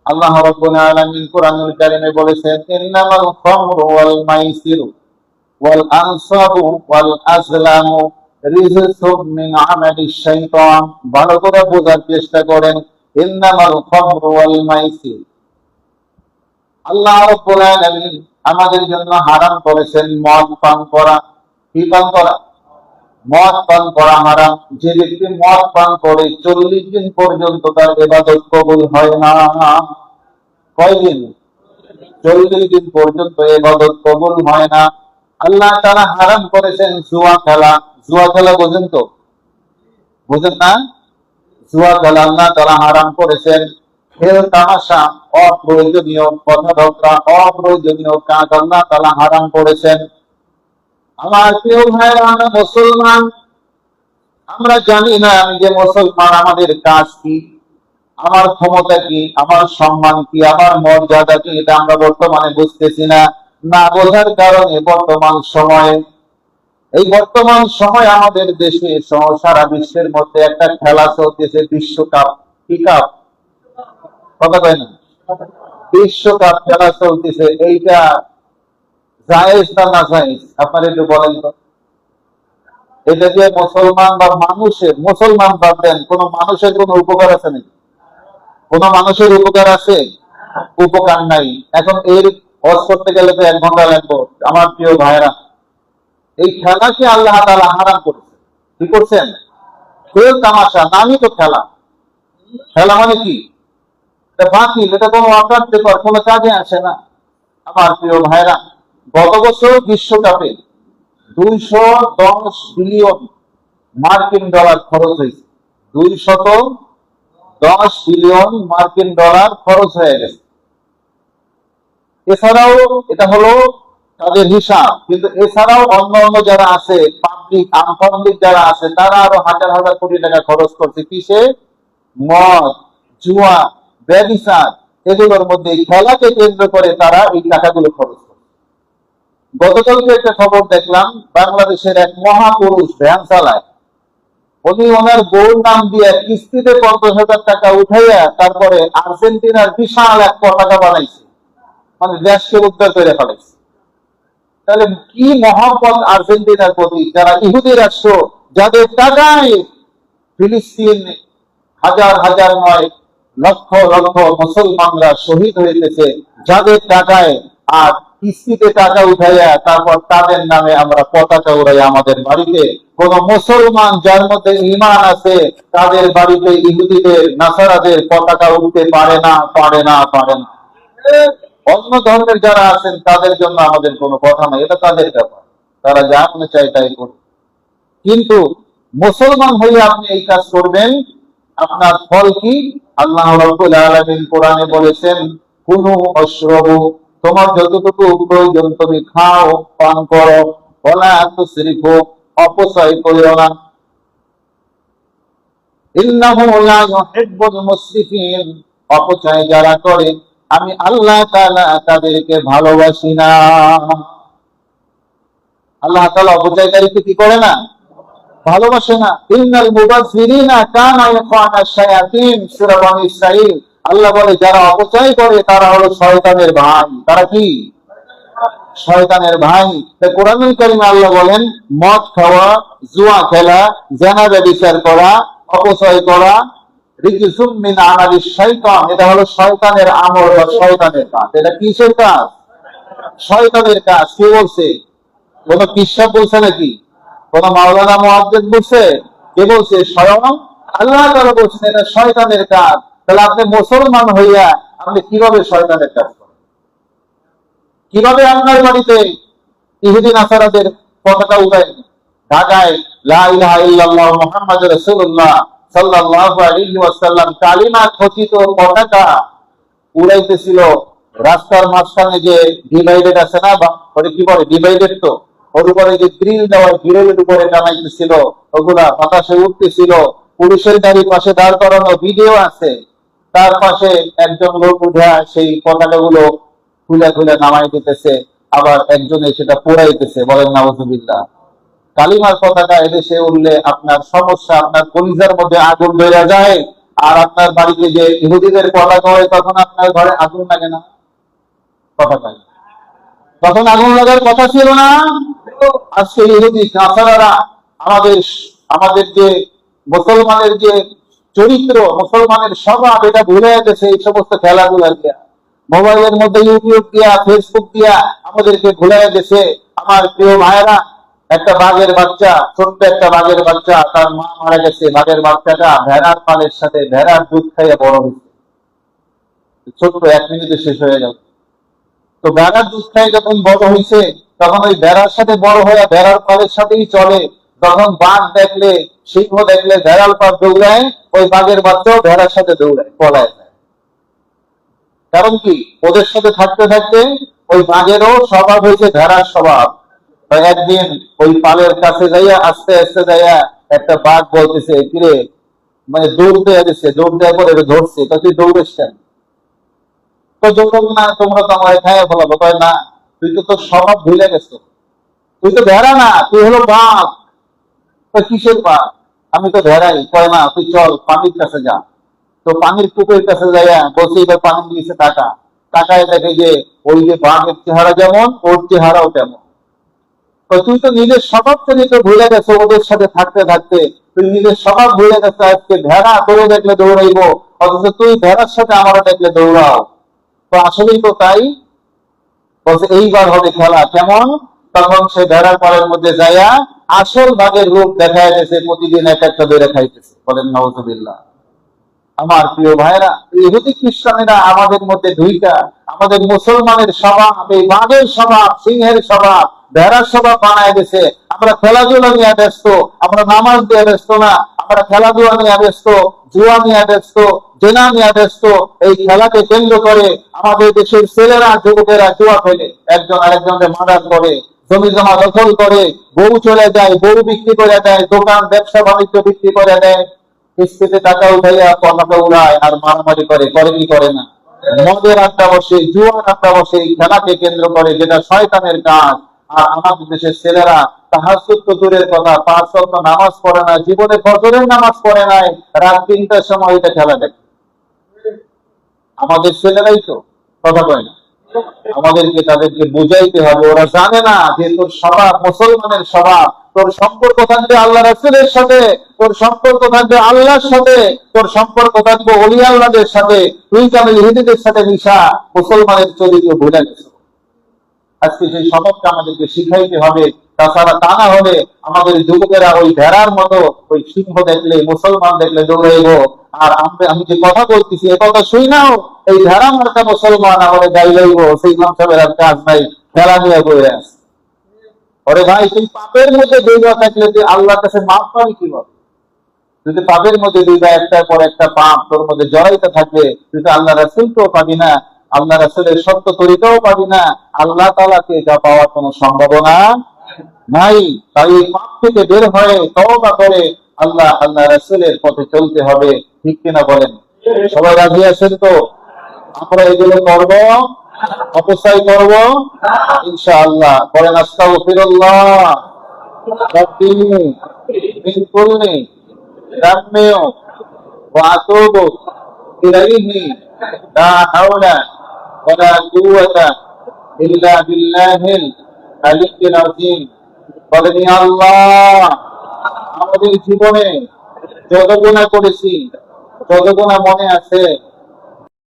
আল্লাহ রাব্বুল আলামিন কোরআনুল কারীমে বলেছেন, ইন্নামাল খামরু ওয়াল মাইসিরু ওয়াল আনসাবু ওয়াল আজলামু রিজসুম মিন আমালিশ শাইতান। ভালো করে বোঝার চেষ্টা করেন, ইন্নামাল খামরু ওয়াল মাইসির, আল্লাহ রাব্বুল আলামিন আমাদের জন্য হারাম করেছেন মদ পান করা। কি পান করা? মদ পান করা হারাম। যে ব্যক্তি মদ পান করে 40 দিন পর্যন্ত তার ইবাদত কবুল হয় না। কয়দিন? 40 দিন পর্যন্ত ইবাদত কবুল হয় না। আল্লাহ তাআলা হারাম করেছেন জুয়া খেলা। জুয়া খেলা বোঝেন তো? বোঝেন না? জুয়া খেলা আল্লাহ তাআলা হারাম করেছেন। খেল তামাশা, অপ্রয়োজনীয় কথাবার্তা, অপ্রয়োজনীয় কাজ আল্লাহ তাআলা হারাম করেছেন। আমার প্রিয় ভাইরা, আমরা মুসলমান, আমরা জানি না আমি যে মুসলমান আমাদের কাজ কি, আমার ক্ষমতা কি, আমার সম্মান কি, আমার মর্যাদা কি, এটা আমরা বর্তমানে বুঝতেছি না। না বোঝার কারণে বর্তমান সময় আমাদের দেশে সহ সারা বিশ্বের মধ্যে একটা খেলা চলতেছে, বিশ্বকাপ। কি কাপ? কথা কয় না? বিশ্বকাপ খেলা চলতেছে। এইটা জায়েজ না না জায়েজ? আপনারা একটু বলেন তো। এটা যে মুসলমান বা মুসলমান বাদ দেন, কোন মানুষের কোন উপকার আছে নাকি? কোন মানুষের উপকার আছে? উপকার নাই। এখন এর হজ করতে গেলে তো 1 ঘন্টা লাগবে। আমার প্রিয় ভাইরা, এই খেলাকে আল্লাহ তাআলা হারাম করেছেন। কি করছেন? খেল তামাশা, নামই তো খেলা। খেলা মানে কি? এটা বাতিল, এটা কোনো অপরাধ পেপার, কোনো কাজে আসে না। আমার প্রিয় ভাইরা, গত বছর বিশ্বকাপে 210 বিলিয়ন মার্কিন ডলার খরচ হয়েছে। 210 বিলিয়ন মার্কিন ডলার খরচ হয়ে গেছে। এছাড়াও এটা হলো তাদের হিসাব, কিন্তু এছাড়াও অন্য অন্য যারা আছে, পাবলিক আনপাবলিক যারা আছে, তারা আরো হাজার হাজার কোটি টাকা খরচ করছে। কিসে? মদ, জুয়া, ব্যভিচার, এগুলোর মধ্যে খেলাকে কেন্দ্র করে তারা এই টাকাগুলো খরচ করে। গতকালকে একটা খবর দেখলাম, বাংলাদেশের এক মহাপুরুষ ভ্যান চালায়। উনি ওনার বউর নাম দিয়ে কিস্তিতে 50,000 টাকা উঠাইয়া তারপরে আর্জেন্টিনার বিশাল এক পতাকা বানাইছে, মানে দেশকে উদ্ধার করে ফেলাইছে। তাহলে কি মহব্বত আর্জেন্টিনার প্রতি, যারা ইহুদি রাষ্ট্র, যাদের টাকায় ফিলিস্তিন হাজার হাজার নয় লক্ষ লক্ষ মুসলমানরা শহীদ হইতেছে, যাদের টাকায় আর কিস্তিতে টাকা উঠাইয়া তারপর তাদের নামে আমরা পতাকা উড়াই আমাদের বাড়িতে। কোন মুসলমান যার মধ্যে ঈমান আছে, তাদের বাড়িতে ইহুদিদের, নাসারাদের পতাকা উঠতে পারে না, পারে না, পারে না। অন্য ধর্মের যারা আছেন তাদের জন্য আমাদের কোনো কথা নাই, এটা তাদের ব্যাপার, তারা যা মনে চায় তাই করবে। কিন্তু মুসলমান হয়ে আপনি এই কাজ করবেন, আপনার ফল কি? আল্লাহ রাব্বুল আলামিন কোরআনে বলেছেন, কুনু অশরবু, তোমার যতটুকু প্রয়োজন তুমি খাও, পান করো, ওয়ালা তুসরিফু, অপচয় করিও না। ইন্নাহু লা ইউহিব্বুল মুসরিফিন, অপচয় যারা করে আমি আল্লাহ তাআলা তাদেরকে ভালোবাসি না। আল্লাহ তাআলা অপচয়কারীকে কি করে না? ভালোবাসে না। ইন্নাল মুবাযযিরিনা কানা ইখওয়ানা শায়াতিন, সূরা বনী ইসরাঈল। আল্লাহ বলে যারা অপচয় করে তারা হলো শয়তানের ভাই। তারা কি? শয়তানের ভাই। তাই কোরআনুল কারীমে আল্লাহ বলেন, মদ খাওয়া, জুয়া খেলা, জিনা ব্যভিচার করা, অপচয় করা রিজসুম মিন আমালিশ শাইতান, এটা হলো শয়তানের আমল বা শয়তানের কাজ। এটা কিসের কাজ? শয়তানের কাজ। কে বলছে? কোন পিশাব বলছে নাকি? কোন মাওলানা মুহাদ্দিস বলছে? কে বলছে? স্বয়ং আল্লাহ তাআলা বলছেন এটা শয়তানের কাজ। তাহলে আপনি মুসলমান হইয়া আপনি কিভাবে শয়তানের কাজ করেন? কিভাবে আপনার বাড়িতে ইহুদি নাসারাদের পতাকা উঠায়? ঢাকায় লা ইলাহা ইল্লাল্লাহ মুহাম্মাদুর রাসূলুল্লাহ সাল্লাল্লাহু আলাইহি ওয়াসাল্লাম কালিমা খচিত পতাকা উড়াইতেছিল। রাস্তার মাঝখানে যে ডিভাইডেড আছে না, বা কি বলে ডিভাইডেড, তো ওর উপরে যে গ্রিল দেওয়া, গ্রিলের উপরে টানাইতেছিল, ওগুলা বাতাসে উঠতেছিল। পুলিশের গাড়ির পাশে দাঁড় করানো ভিডিও আছে, তার পাশে একজন লোক উঠে সেই পতাকাগুলো খুলে খুলে নামাই দিতেছে, আবার একজনে সেটা পোড়াইতেছে। বলেন নাউযুবিল্লাহ। কালিমার পতাকা এদেশে উঠলে আপনার সমস্যা, আপনার কলিজার মধ্যে আগুন বেড়ে যায়। আর আপনার বাড়িতে যে ইহুদিদের পতাকা হয় তখন আপনার ঘরে আগুন লাগে না? পতাকায় তখন আগুন লাগার কথা ছিল না? আজকে ইহুদি নাসারারা আমাদের আমাদের যে মুসলমানের যে চরিত্র, মুসলমানের স্বভাব, এটা ভুলে গেছে এই সমস্ত খেলাধুলা দিয়া, মোবাইলের মধ্যে ইউটিউব দিয়া, ফেসবুক দিয়া আমাদেরকে ভুলে গেছে। আমার প্রিয় ভাইয়েরা, একটা বাঘের বাচ্চা, ছোট্ট একটা বাঘের বাচ্চা, তার মা মারা গেছে, বাঘের বাচ্চাটা ভেড়ার পালের সাথে ভেড়ার দুধ খাইয়ে বড় হয়েছে। ছোট্ট 1 মিনিটে শেষ হয়ে গেল। তো ভেড়ার দুধ খাই যখন বড় হয়েছে, তখন ওই ভেড়ার সাথে বড় হয়ে ভেড়ার পালের সাথেই চলে। তখন বাঘ দেখলে, সিংহ দেখলে ভেড়ার পাল দৌড়ায়, ওই বাঘের বাচ্চাও ভেড়ার সাথে দৌড়ায়, পলায় যায়। কারণ কি? ওদের সাথে থাকতে থাকতে ওই বাঘেরও স্বভাব হয়েছে ভেড়ার স্বভাব। তো একদিন ওই পালের কাছে যাইয়া, আস্তে আস্তে যাইয়া একটা বাঘ বলতেছে, কিরে, মানে দৌড় দেওয়া দিচ্ছে, দৌড় দেওয়ার পরে ধরছে, তো তুই দৌড়েস কেন? তো দৌড়াবো না, তোমরা তো আমার খাইয়া ফেলাবো। কয় না, তুই তো তোর স্বভাব ভুলে গেছো, তুই তো ভেড়া না, তুই হলো বাঘ। তো কিসের বাঘ? আমি তো ভেড়াই। কয় না, তুই চল পানির কাছে যা। তো পানির পুকুরের কাছে যাইয়া বলছে, এবার পানি দিয়েছে টাকা, টাকায় দেখে যে ওই যে বাঘের চেহারা যেমন, ওর চেহারাও তেমন। তো তুই তো নিজের স্বভাব থেকে তো ভুলে গেছো, ওদের সাথে থাকতে থাকতে তুই নিজের স্বভাব ভুলে গেছো। আজকে ভেড়া তোরে দেখলে দৌড়াইবো, অথচ তুই ভেড়ার সাথে আমারও দেখলে দৌড়াও। তো আসলেই তো তাই। বলছে এইবার হবে খেলা, কেমন? তখন সে ভেড়ার পালের মধ্যে যাইয়া আসল বাঘের রূপ দেখা গেছে, প্রতিদিন এক একটা বেড়ে খাইতেছে। বলেন নাউজুবিল্লাহ। আমার প্রিয় ভাইরা, ইহুদি খ্রিস্টানেরা আমাদের মধ্যে দুইটা, আমাদের মুসলমানের স্বভাব এই বাঘের স্বভাব, সিংহের স্বভাব, ভেড়ার স্বভাব বানায় গেছে। আমরা খেলাধুলা নিয়ে ব্যস্ত, আমরা নামাজ দিয়ে ব্যস্ত না, আমরা খেলাধুলা নিয়ে ব্যস্ত, জুয়া নিয়ে ব্যস্ত, জেনা নিয়ে ব্যস্ত। এই খেলাকে কেন্দ্র করে আমাদের দেশের ছেলেরা, যুবকেরা জুয়া খেলে, একজন আরেকজনকে মার্ডার করে, জমি জমা দখল করে, বউ চলে যায়, বউ বিক্রি করে দেয়, দোকান ব্যবসা বাণিজ্য বিক্রি করে দেয়, কিস্তিতে টাকা উঠাইয়া পতাকা উড়ায় আর মারামারি করে, করে কি করে না? মদের আড্ডা বসে, জুয়ার আড্ডা বসে, এই খেলাকে কেন্দ্র করে, যেটা শয়তানের কাজ। আর আমাদের দেশের ছেলেরা তাহাজ্জুদ তো দূরের কথা, 5 ওয়াক্ত নামাজ পড়ে না, জীবনে ফজরের নামাজ পড়ে নাই, রাত 3টার সময় এটা খেলা দেখে। আমাদের ছেলেরাই তো, কথা কয় না? আমাদেরকে তাদেরকে বুঝাইতে হবে। ওরা জানে না যে তোর স্বভাব মুসলমানের স্বভাব, তোর সম্পর্ক থাকবে আল্লাহ রাসূলের সাথে, তোর সম্পর্ক থাকবে আল্লাহর সাথে, তোর সম্পর্ক থাকবে ওলি আল্লাহদের সাথে। তুই কেন ইহুদিদের সাথে মিশা মুসলমানের চরিত্র ভুলে গেছো? আজকে সেই স্বভাবটা আমাদেরকে শিখাইতে হবে। তাছাড়া তা না হলে আমাদের যুবকেরা ওই ভেড়ার মতো, ওই সিংহ দেখলে, মুসলমান দেখলে দৌড়াইব। আর আমি যে কথা বলতেছি, এ কথা শুই নাও, এই ভেড়া মার্কা মুসলমান আমাদের গাই লইব, সেই মঞ্চের আর কাজ নাই, খেলা নিয়ে বয়ে আছে। ওরে ভাই, তুই পাপের মধ্যে ডুবা থাকলে তুই আল্লাহর কাছে মাফ পাবি কিভাবে? যদি পাপের মধ্যে ডুবা একটার পর একটা পাপ তোর মধ্যে জড়াইতে থাকবে, তুই তো আল্লাহ রাসূলকেও পাবি না, আল্লাহ রাসূলের সত্য তরিকাও পাবি না, আল্লাহ তাআলাকে যা পাওয়ার কোনো সম্ভাবনা নাই। তাই এই পাপ থেকে বের হয়ে তওবা করে আল্লাহ রাসূলের পথে চলতে হবে। ঠিক কিনা বলেন? সবাই রাজি আছেন তো? আমরা এগুলো করব, অপচয় করব ইনশাআল্লাহ। বলেন আস্তাগফিরুল্লাহ রাব্বি মিন কুল্লি যামবিন ওয়া আতুবু ইলাইহি লা হাওলা ওয়ালা কুওয়াতা ইল্লা বিল্লাহিল আলিয়্যিল আযীম। বলেন ইয়া আল্লাহ, আমাদের জীবনে যত গুনাহ করেছি, যত গুনাহ মনে আছে,